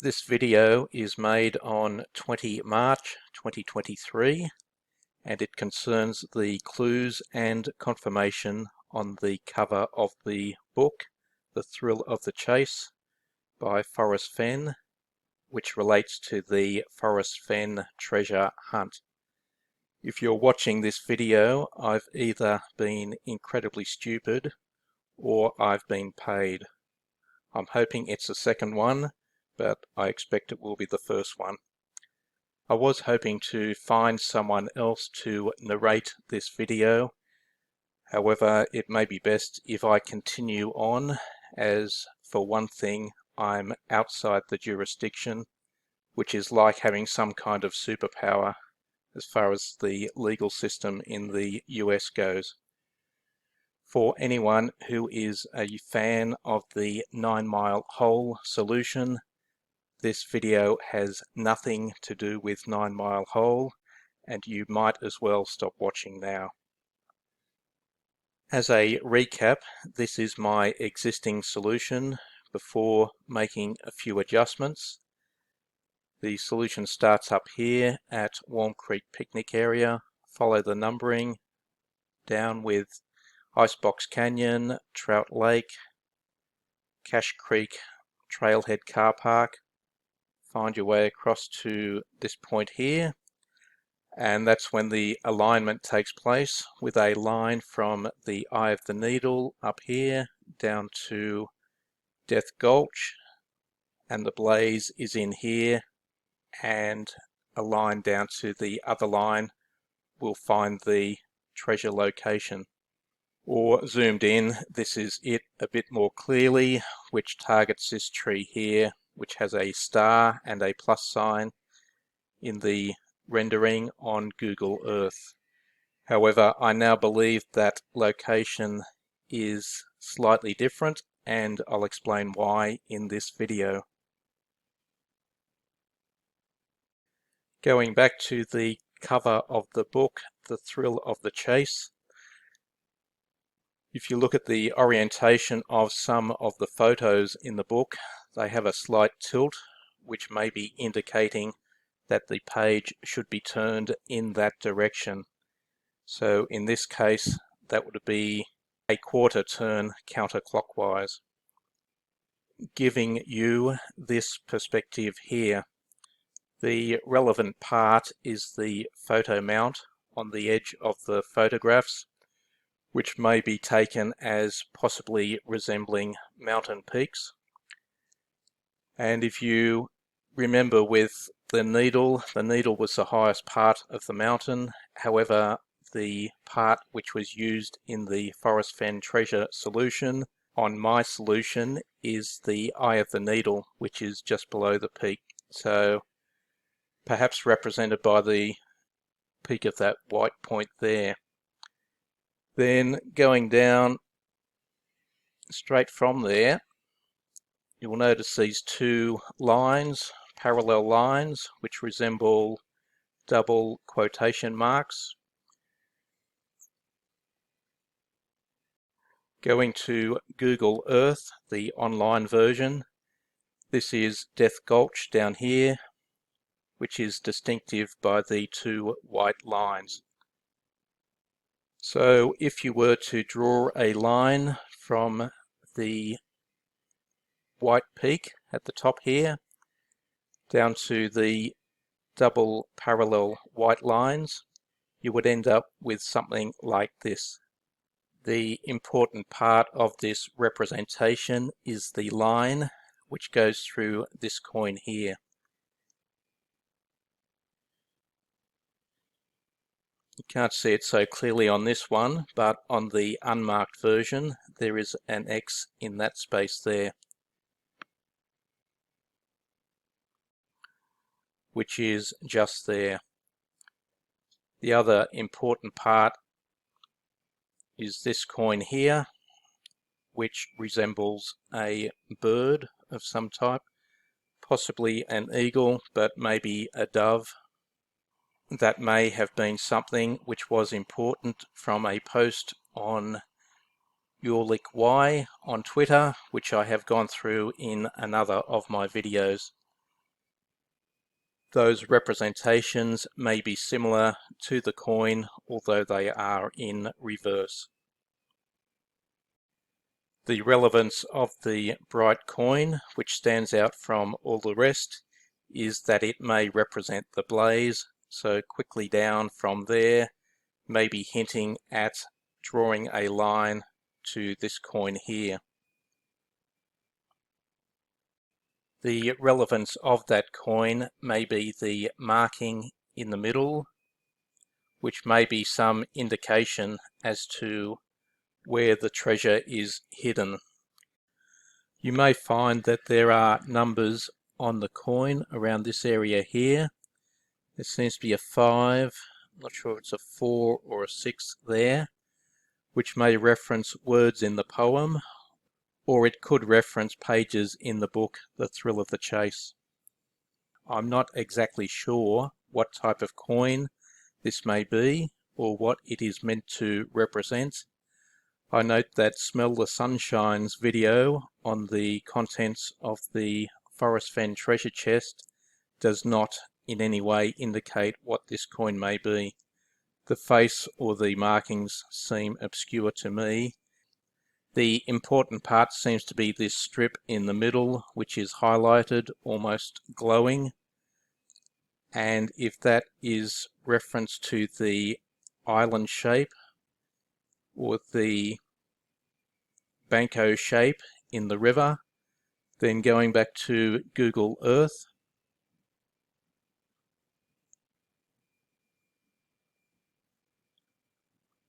This video is made on 20 March 2023 and it concerns the clues and confirmation on the cover of the book The Thrill of the Chase by Forrest Fenn, which relates to the Forrest Fenn treasure hunt. If you're watching this video, I've either been incredibly stupid or I've been paid. I'm hoping it's the second one, but I expect it will be the first one. I was hoping to find someone else to narrate this video. However, it may be best if I continue on, as for one thing, I'm outside the jurisdiction, which is like having some kind of superpower as far as the legal system in the US goes. For anyone who is a fan of the 9-mile hole solution, this video has nothing to do with 9-mile hole, and you might as well stop watching now. As a recap, this is my existing solution before making a few adjustments. The solution starts up here at Warm Creek Picnic Area. Follow the numbering down with Icebox Canyon, Trout Lake, Cache Creek, Trailhead Car Park. Find your way across to this point here, and that's when the alignment takes place, with a line from the eye of the needle up here down to Death Gulch, and the blaze is in here, and a line down to the other line will find the treasure location. Or zoomed in, this is it a bit more clearly, which targets this tree here, which has a star and a plus sign in the rendering on Google Earth. However, I now believe that location is slightly different, and I'll explain why in this video. Going back to the cover of the book, The Thrill of the Chase, if you look at the orientation of some of the photos in the book, they have a slight tilt, which may be indicating that the page should be turned in that direction. So in this case, that would be a quarter turn counterclockwise, giving you this perspective here. The relevant part is the photo mount on the edge of the photographs, which may be taken as possibly resembling mountain peaks. And if you remember with the needle was the highest part of the mountain. However, the part which was used in the Forrest Fenn treasure solution on my solution is the eye of the needle, which is just below the peak. So perhaps represented by the peak of that white point there. Then going down straight from there, you will notice these two lines, parallel lines, which resemble double quotation marks. Going to Google Earth, the online version, this is Death Gulch down here, which is distinctive by the two white lines. So if you were to draw a line from the white peak at the top here down to the double parallel white lines, you would end up with something like this. The important part of this representation is the line which goes through this coin here. You can't see it so clearly on this one, but on the unmarked version there is an X in that space there, which is just there. The other important part is this coin here, which resembles a bird of some type, possibly an eagle, but maybe a dove. That may have been something which was important from a post on YourLickY on Twitter, which I have gone through in another of my videos. Those representations may be similar to the coin, although they are in reverse. The relevance of the bright coin, which stands out from all the rest, is that it may represent the blaze, so quickly down from there, maybe hinting at drawing a line to this coin here. The relevance of that coin may be the marking in the middle, which may be some indication as to where the treasure is hidden. You may find that there are numbers on the coin around this area here. There seems to be a 5, I'm not sure if it's a 4 or a 6 there, which may reference words in the poem, or it could reference pages in the book The Thrill of the Chase. I'm not exactly sure what type of coin this may be or what it is meant to represent. I note that Smell the Sunshine's video on the contents of the Forrest Fenn treasure chest does not in any way indicate what this coin may be. The face or the markings seem obscure to me. The important part seems to be this strip in the middle, which is highlighted, almost glowing. And if that is reference to the island shape or the Banco shape in the river, then going back to Google Earth,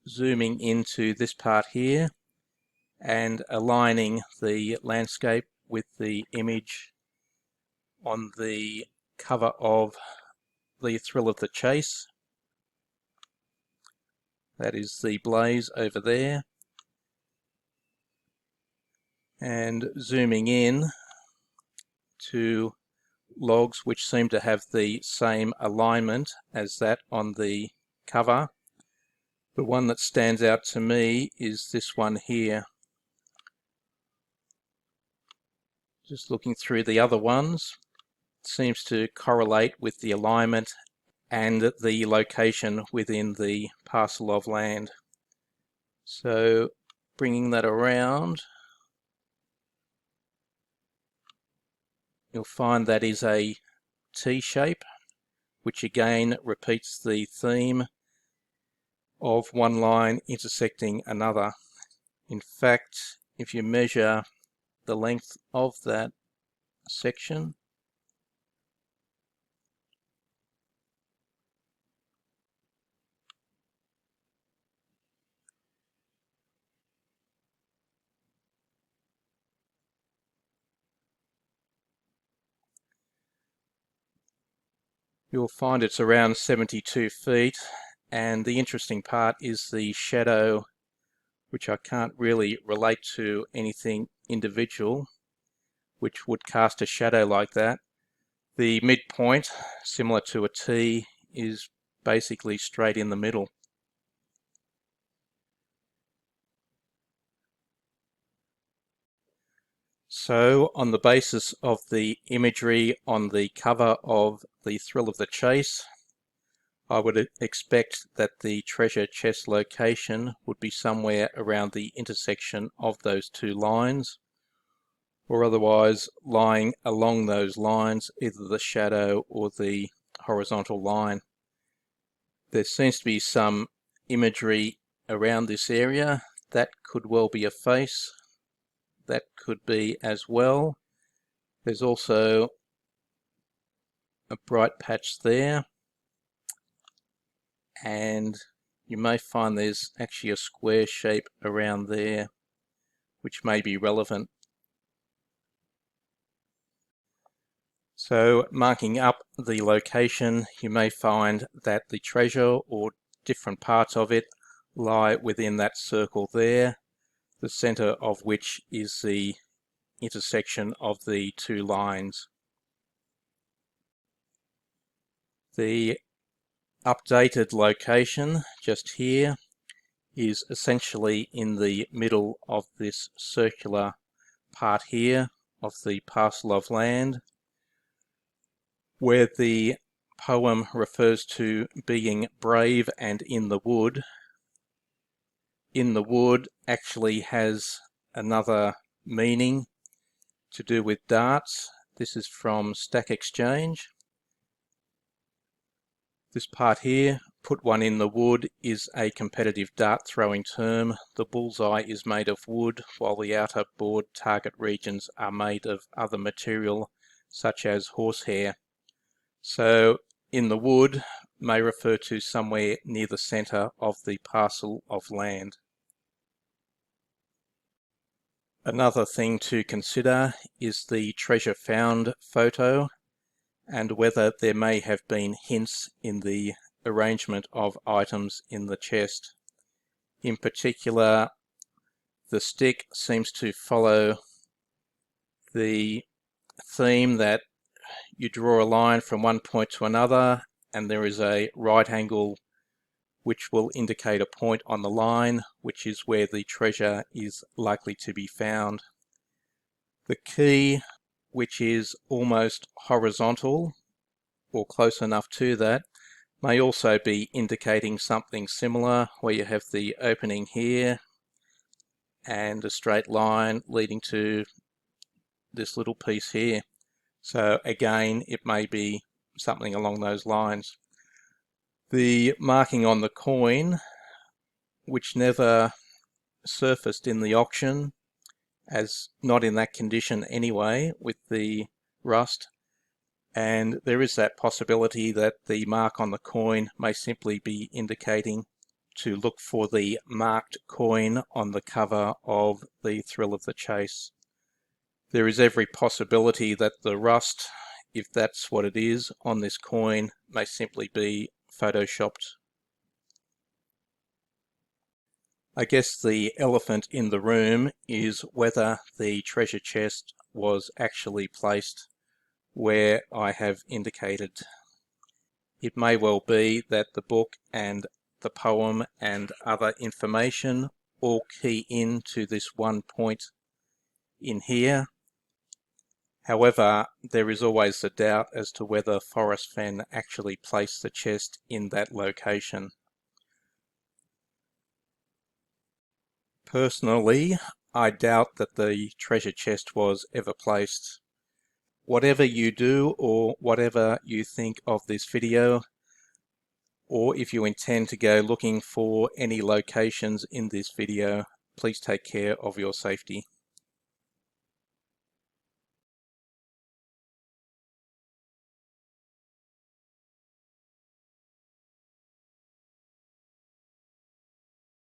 zooming into this part here, and aligning the landscape with the image on the cover of The Thrill of the Chase. That is the blaze over there. And zooming in to logs which seem to have the same alignment as that on the cover. The one that stands out to me is this one here. Just looking through the other ones, it seems to correlate with the alignment and the location within the parcel of land. So bringing that around, you'll find that is a T shape, which again repeats the theme of one line intersecting another. In fact, if you measure the length of that section, you'll find it's around 72 feet, and the interesting part is the shadow, which I can't really relate to anything individual, which would cast a shadow like that. The midpoint, similar to a T, is basically straight in the middle. So, on the basis of the imagery on the cover of The Thrill of the Chase, I would expect that the treasure chest location would be somewhere around the intersection of those two lines, or otherwise lying along those lines, either the shadow or the horizontal line. There seems to be some imagery around this area. That could well be a face. That could be as well. There's also a bright patch there, and you may find there's actually a square shape around there which may be relevant. So marking up the location, you may find that the treasure or different parts of it lie within that circle there, the center of which is the intersection of the two lines. The updated location just here is essentially in the middle of this circular part here of the parcel of land, where the poem refers to being brave and in the wood actually has another meaning to do with darts. This is from Stack Exchange. This part here, put one in the wood, is a competitive dart throwing term. The bullseye is made of wood, while the outer board target regions are made of other material, such as horsehair. So, in the wood may refer to somewhere near the centre of the parcel of land. Another thing to consider is the treasure found photo, and whether there may have been hints in the arrangement of items in the chest. In particular, the stick seems to follow the theme that you draw a line from one point to another, and there is a right angle which will indicate a point on the line, which is where the treasure is likely to be found. The key, which is almost horizontal, or close enough to that, may also be indicating something similar, where you have the opening here and a straight line leading to this little piece here. So again, it may be something along those lines. The marking on the coin, which never surfaced in the auction, as not in that condition anyway, with the rust, and there is that possibility that the mark on the coin may simply be indicating to look for the marked coin on the cover of the Thrill of the Chase. There is every possibility that the rust, if that's what it is, on this coin may simply be photoshopped. I guess the elephant in the room is whether the treasure chest was actually placed where I have indicated. It may well be that the book and the poem and other information all key into this one point in here. However, there is always the doubt as to whether Forrest Fenn actually placed the chest in that location. Personally, I doubt that the treasure chest was ever placed. Whatever you do or whatever you think of this video, or if you intend to go looking for any locations in this video, please take care of your safety.